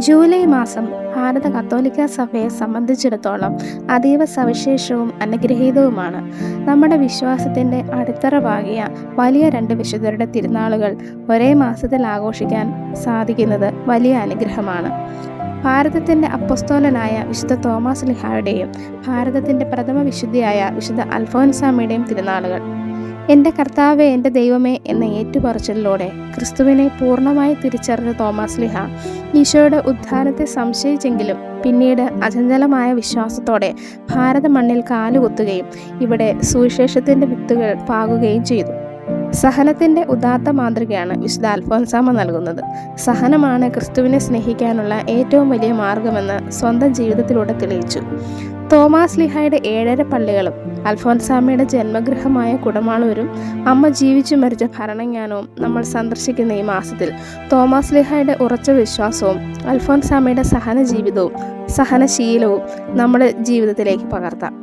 July മാസം ഭാരത കത്തോലിക്ക സഭയെ സംബന്ധിച്ചിടത്തോളം അതീവ സവിശേഷവും അനുഗ്രഹീതവുമാണ്. നമ്മുടെ വിശ്വാസത്തിൻ്റെ അടിത്തറ പാകിയ വലിയ രണ്ട് വിശുദ്ധരുടെ തിരുനാളുകൾ ഒരേ മാസത്തിൽ ആഘോഷിക്കാൻ സാധിക്കുന്നത് വലിയ അനുഗ്രഹമാണ്. ഭാരതത്തിൻ്റെ അപ്പസ്തോലനായ വിശുദ്ധ തോമാസ് ലിഹായുടെയും ഭാരതത്തിൻ്റെ പ്രഥമ വിശുദ്ധിയായ വിശുദ്ധ അൽഫോൻസാമ്മയുടെയും തിരുനാളുകൾ. എൻ്റെ കർത്താവേ, എൻ്റെ ദൈവമേ എന്ന ഏറ്റുപറച്ചിലൂടെ ക്രിസ്തുവിനെ പൂർണ്ണമായി തിരിച്ചറിഞ്ഞ തോമാസ് ലിഹ ഈശോയുടെ ഉദ്ധാനത്തെ സംശയിച്ചെങ്കിലും പിന്നീട് അചഞ്ചലമായ വിശ്വാസത്തോടെ ഭാരത മണ്ണിൽ കാലുകുത്തുകയും ഇവിടെ സുവിശേഷത്തിൻ്റെ വിത്തുകൾ പാകുകയും ചെയ്തു. സഹനത്തിൻ്റെ ഉദാത്ത മാതൃകയാണ് വിശുദ്ധ അൽഫോൻസാമ്മ നൽകുന്നത്. സഹനമാണ് ക്രിസ്തുവിനെ സ്നേഹിക്കാനുള്ള ഏറ്റവും വലിയ മാർഗമെന്ന് സ്വന്തം ജീവിതത്തിലൂടെ തെളിയിച്ചു. തോമാസ് ലിഹായുടെ 7 പള്ളികളും അൽഫോൻസാമ്മയുടെ ജന്മഗൃഹമായ കുടമാളൂരും അമ്മ ജീവിച്ചു മരിച്ച ഭരണജ്ഞാനവും നമ്മൾ സന്ദർശിക്കുന്ന ഈ മാസത്തിൽ തോമാസ് ലിഹായുടെ ഉറച്ച വിശ്വാസവും അൽഫോൻസാമ്മയുടെ സഹന ജീവിതവും സഹനശീലവും നമ്മുടെ ജീവിതത്തിലേക്ക് പകർത്താം.